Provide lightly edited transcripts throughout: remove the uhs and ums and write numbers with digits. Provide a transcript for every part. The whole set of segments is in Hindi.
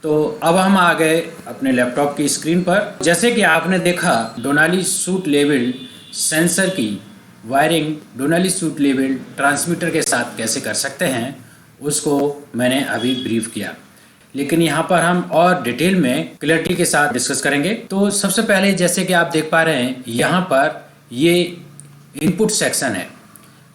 तो अब हम आ गए अपने लैपटॉप की स्क्रीन पर। जैसे कि आपने देखा डोनाली सूट लेवल सेंसर की वायरिंग डोनाली सूट लेवल ट्रांसमीटर के साथ कैसे कर सकते हैं, उसको मैंने अभी ब्रीफ किया। लेकिन यहाँ पर हम और डिटेल में क्लैरिटी के साथ डिस्कस करेंगे। तो सबसे पहले जैसे कि आप देख पा रहे हैं, यहाँ पर ये इनपुट सेक्शन है।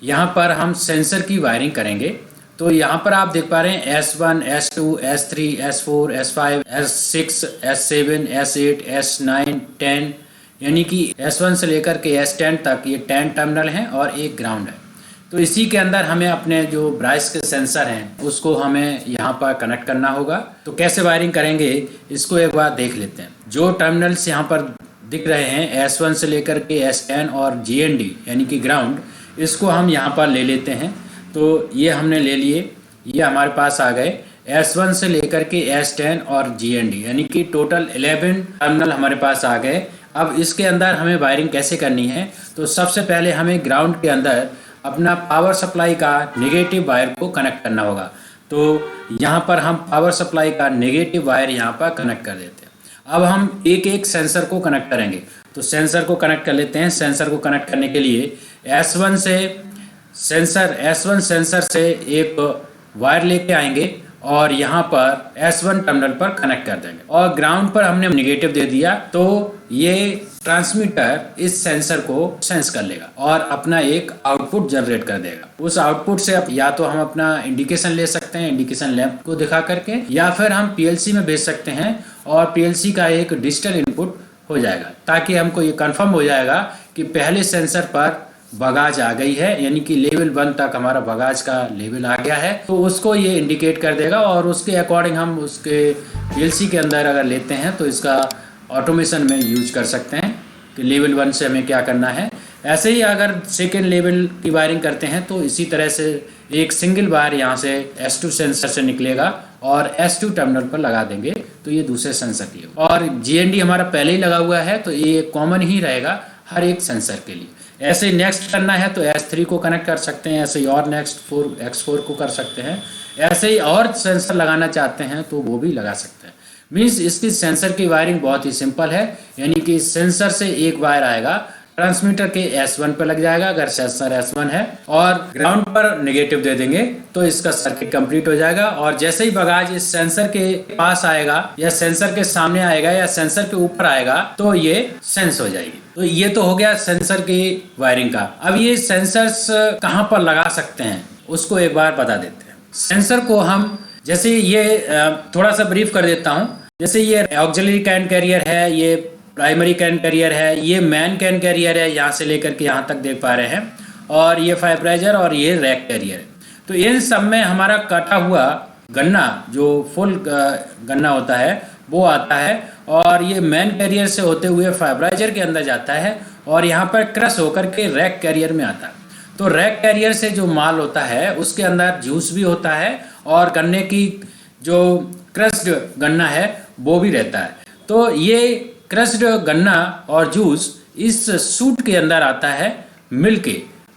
यहाँ पर हम सेंसर की वायरिंग करेंगे। तो यहाँ पर आप देख पा रहे हैं S1, S2, S3, S4, S5, S6, S7, S8, S9, 10, यानी कि S1 से लेकर के S10 तक ये 10 टर्मिनल हैं और एक ग्राउंड है। तो इसी के अंदर हमें अपने जो ब्राइस के सेंसर हैं उसको हमें यहाँ पर कनेक्ट करना होगा। तो कैसे वायरिंग करेंगे इसको एक बार देख लेते हैं। जो टर्मिनल्स यहाँ पर दिख रहे हैं S1 से लेकर के S10 और GND यानी कि ग्राउंड, इसको हम यहाँ पर ले लेते हैं। तो ये हमने ले लिए, ये हमारे पास आ गए S1 से लेकर के S10 और GND यानी कि टोटल 11 टर्मिनल हमारे पास आ गए। अब इसके अंदर हमें वायरिंग कैसे करनी है, तो सबसे पहले हमें ग्राउंड के अंदर अपना पावर सप्लाई का नेगेटिव वायर को कनेक्ट करना होगा। तो यहाँ पर हम पावर सप्लाई का नेगेटिव वायर यहाँ पर कनेक्ट कर देते हैं। अब हम एक एक सेंसर को कनेक्ट करेंगे। तो सेंसर को कनेक्ट कर लेते हैं। सेंसर को कनेक्ट करने के लिए S1 सेंसर से एक वायर लेके आएंगे और यहाँ पर S1 टर्मिनल पर कनेक्ट कर देंगे और ग्राउंड पर हमने नेगेटिव दे दिया। तो ये ट्रांसमीटर इस सेंसर को सेंस कर लेगा और अपना एक आउटपुट जनरेट कर देगा। उस आउटपुट से या तो हम अपना इंडिकेशन ले सकते हैं, इंडिकेशन लैंप को दिखा करके, या फिर हम PLC में भेज सकते हैं और PLC का एक डिजिटल इनपुट हो जाएगा, ताकि हमको ये कंफर्म हो जाएगा कि पहले सेंसर पर बगाज आ गई है, यानी कि लेवल 1 तक हमारा बगाज का लेवल आ गया है। तो उसको ये इंडिकेट कर देगा और उसके अकॉर्डिंग हम उसके PLC के अंदर अगर लेते हैं तो इसका ऑटोमेशन में यूज कर सकते हैं कि लेवल 1 से हमें क्या करना है। ऐसे ही अगर सेकेंड लेवल की वायरिंग करते हैं तो इसी तरह से एक सिंगल वायर यहाँ से S2 सेंसर से निकलेगा और S2 टर्मिनल पर लगा देंगे तो ये दूसरे सेंसर के लिए। और GND हमारा पहले ही लगा हुआ है तो ये कॉमन ही रहेगा हर एक सेंसर के लिए। ऐसे ही नेक्स्ट करना है तो S3 को कनेक्ट कर सकते हैं, ऐसे ही और नेक्स्ट X4 को कर सकते हैं। ऐसे ही और सेंसर लगाना चाहते हैं तो वो भी लगा सकते हैं। मीन्स इसकी सेंसर की वायरिंग बहुत ही सिंपल है, यानी कि सेंसर से एक वायर आएगा, ट्रांसमीटर के S1 पर लग जाएगा अगर सेंसर S1 है, और ग्राउंड पर नेगेटिव दे देंगे तो इसका सर्किट कंप्लीट हो जाएगा। और जैसे ही बगाज इस सेंसर के पास आएगा या सेंसर के सामने आएगा या सेंसर के ऊपर आएगा तो ये सेंस हो जाएगी। तो ये तो हो गया सेंसर की वायरिंग का। अब ये सेंसर्स कहाँ पर लगा सकते हैं उसको एक बार बता देते हैं। सेंसर को हम जैसे ये थोड़ा सा ब्रीफ कर देता हूँ। जैसे ये ऑक्सिलरी कैन कैरियर है, ये प्राइमरी कैन कैरियर है, ये मैन कैन कैरियर है, यहाँ से लेकर के यहाँ तक देख पा रहे हैं, और ये फाइब्राइजर और ये रैक कैरियर है। तो इन सब में हमारा कटा हुआ गन्ना जो फुल गन्ना होता है वो आता है और ये मैन कैरियर से होते हुए फाइब्राइजर के अंदर जाता है और यहाँ पर क्रश होकर के रैक कैरियर में आता है। तो रैक कैरियर से जो माल होता है उसके अंदर जूस भी होता है और गन्ने की जो क्रश्ड गन्ना है वो भी रहता है। तो ये क्रश्ड गन्ना और जूस इस सूट के अंदर आता है मिल के।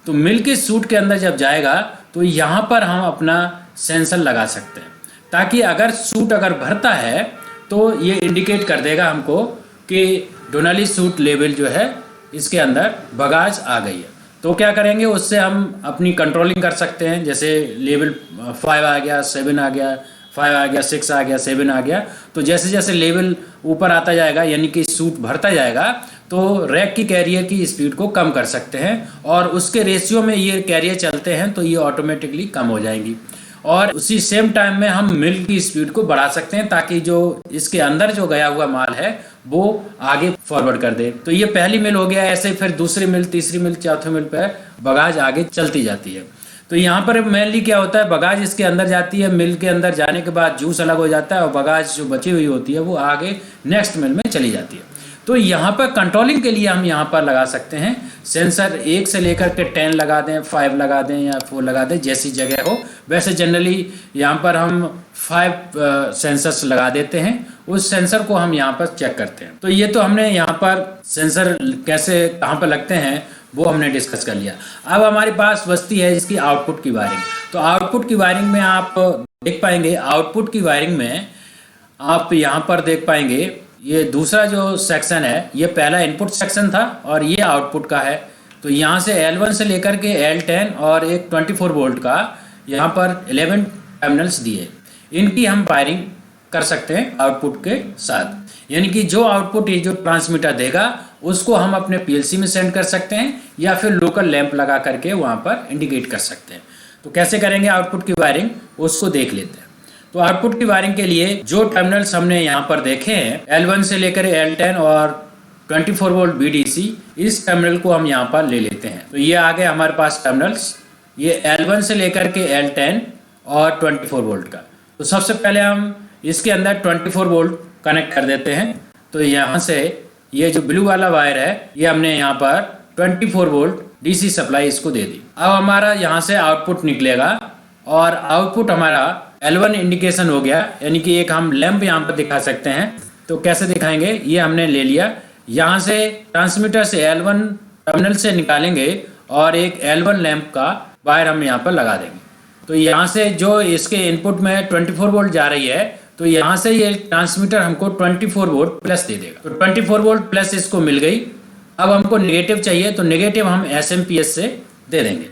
तो मिल के सूट के अंदर जब जाएगा तो यहाँ पर हम अपना सेंसर लगा सकते हैं, ताकि अगर सूट अगर भरता है तो ये इंडिकेट कर देगा हमको कि डोनाली सूट लेवल जो है इसके अंदर बगाज आ गई है। तो क्या करेंगे, उससे हम अपनी कंट्रोलिंग कर सकते हैं। जैसे लेवल 5 आ गया, 7 आ गया, 5 आ गया, 6 आ गया, 7 आ गया, तो जैसे जैसे लेवल ऊपर आता जाएगा यानी कि सूट भरता जाएगा तो रैक की कैरियर की स्पीड को कम कर सकते हैं और उसके रेशियो में ये कैरियर चलते हैं तो ये ऑटोमेटिकली कम हो जाएंगी। और उसी सेम टाइम में हम मिल की स्पीड को बढ़ा सकते हैं ताकि जो इसके अंदर जो गया हुआ माल है वो आगे फॉरवर्ड कर दे। तो ये पहली मिल हो गया। ऐसे फिर दूसरी मिल, तीसरी मिल, चौथी मिल पर बगाज आगे चलती जाती है। तो यहाँ पर मेनली क्या होता है, बगाज इसके अंदर जाती है, मिल के अंदर जाने के बाद जूस अलग हो जाता है और बगाज जो बची हुई होती है वो आगे नेक्स्ट मिल में चली जाती है। तो यहाँ पर कंट्रोलिंग के लिए हम यहाँ पर लगा सकते हैं सेंसर 1 से लेकर के 10 लगा दें, 5 लगा दें या 4 लगा दें, जैसी जगह हो। वैसे जनरली यहाँ पर हम 5 सेंसर्स लगा देते हैं। उस सेंसर को हम यहाँ पर चेक करते हैं। तो ये तो हमने यहाँ पर सेंसर कैसे कहाँ पर लगते हैं वो हमने डिस्कस कर लिया। अब हमारे पास बचती है इसकी आउटपुट की वायरिंग। तो आउटपुट की वायरिंग में आप देख पाएंगे, आउटपुट की वायरिंग में आप यहाँ पर देख पाएंगे ये दूसरा जो सेक्शन है, ये पहला इनपुट सेक्शन था और ये आउटपुट का है। तो यहाँ से L1 से लेकर के L10 और एक 24 वोल्ट का यहाँ पर 11 टर्मिनल्स दिए, इनकी हम वायरिंग कर सकते हैं आउटपुट के साथ। यानी कि जो आउटपुट ये जो ट्रांसमीटर देगा उसको हम अपने पीएलसी में सेंड कर सकते हैं या फिर लोकल लैंप लगा करके वहाँ पर इंडिकेट कर सकते हैं। तो कैसे करेंगे आउटपुट की वायरिंग, उसको देख लेते हैं। तो आउटपुट की वायरिंग के लिए जो टर्मिनल्स हमने यहाँ पर देखे हैं, L1 से लेकर L10 और 24 वोल्ट VDC, इस टर्मिनल को हम यहाँ पर ले लेते हैं। तो ये आ गए हमारे पास टर्मिनल्स, ये L1 से लेकर के L10 और 24 वोल्ट का। तो सबसे पहले हम इसके अंदर 24 वोल्ट कनेक्ट कर देते हैं। तो यहाँ से ये जो ब्लू वाला वायर है, ये हमने यहाँ पर 24 वोल्ट DC सप्लाई इसको दे दी। अब हमारा यहाँ से आउटपुट निकलेगा और आउटपुट हमारा L1 इंडिकेशन हो गया, यानी कि एक हम लैंप यहाँ पर दिखा सकते हैं। तो कैसे दिखाएंगे, ये हमने ले लिया, यहाँ से ट्रांसमीटर से L1 टर्मिनल से निकालेंगे और एक L1 लैंप का वायर हम यहाँ पर लगा देंगे। तो यहाँ से जो इसके इनपुट में 24 वोल्ट जा रही है, तो यहाँ से ये ट्रांसमीटर हमको 24 वोल्ट प्लस दे देगा। तो 24 वोल्ट प्लस इसको मिल गई। अब हमको नेगेटिव चाहिए, तो नेगेटिव हम SMPS से दे देंगे।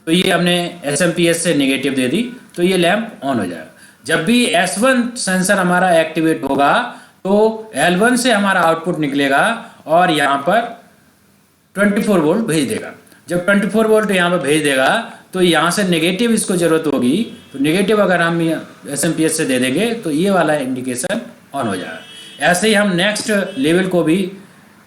तो ये हमने SMPS से नेगेटिव दे दी, तो ये लैंप ऑन हो जाएगा। जब भी S1 सेंसर हमारा एक्टिवेट होगा तो L1 से हमारा आउटपुट निकलेगा और यहाँ पर 24 वोल्ट भेज देगा। जब 24 वोल्ट यहाँ पर भेज देगा तो यहाँ से नेगेटिव इसको ज़रूरत होगी, तो नेगेटिव अगर हम SMPS से दे देंगे तो ये वाला इंडिकेशन ऑन हो जाएगा। ऐसे ही हम नेक्स्ट लेवल को भी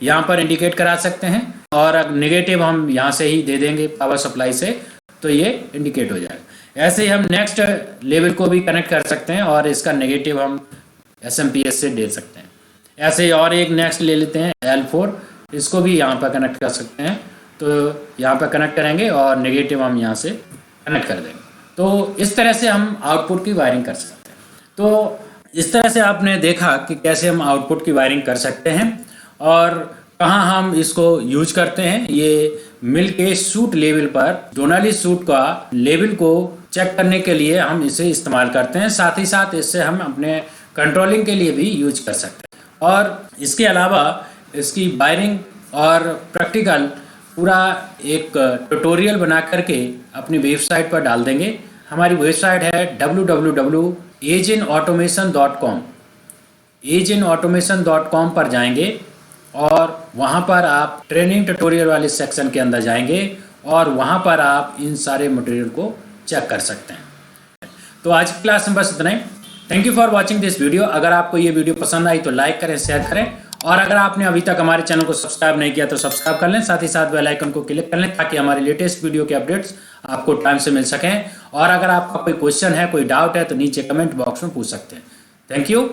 यहाँ पर इंडिकेट करा सकते हैं और अगर नेगेटिव हम यहाँ से ही दे देंगे पावर सप्लाई से, तो ये इंडिकेट हो जाएगा। ऐसे ही हम नेक्स्ट लेवल को भी कनेक्ट कर सकते हैं और इसका नेगेटिव हम SMPS से दे सकते हैं। ऐसे ही और एक नेक्स्ट ले लेते हैं L4, इसको भी यहाँ पर कनेक्ट कर सकते हैं। तो यहाँ पर कनेक्ट करेंगे और नेगेटिव हम यहाँ से कनेक्ट कर देंगे। तो इस तरह से हम आउटपुट की वायरिंग कर सकते हैं। तो इस तरह से आपने देखा कि कैसे हम आउटपुट की वायरिंग कर सकते हैं और कहाँ हम इसको यूज करते हैं। ये मिल के सूट लेवल पर डोनाली सूट का लेवल को चेक करने के लिए हम इसे इस्तेमाल करते हैं। साथ ही साथ इससे हम अपने कंट्रोलिंग के लिए भी यूज कर सकते हैं। और इसके अलावा इसकी वायरिंग और प्रैक्टिकल पूरा एक ट्यूटोरियल बना करके अपनी वेबसाइट पर डाल देंगे। हमारी वेबसाइट है www.agein.automation.com। agein.automation.com पर जाएंगे और वहाँ पर आप ट्रेनिंग ट्यूटोरियल वाले सेक्शन के अंदर जाएंगे और वहाँ पर आप इन सारे मटेरियल को चेक कर सकते हैं। तो आज की क्लास में बस इतना ही। Thank you for watching this video. अगर आपको ये वीडियो पसंद आई तो लाइक करें, शेयर करें और अगर आपने अभी तक हमारे चैनल को सब्सक्राइब नहीं किया तो सब्सक्राइब कर लें। साथ ही साथ बेल आइकन को क्लिक कर लें ताकि हमारे लेटेस्ट वीडियो के अपडेट्स आपको टाइम से मिल सकें। और अगर आपका कोई क्वेश्चन है, कोई डाउट है तो नीचे कमेंट बॉक्स में पूछ सकते हैं। Thank you.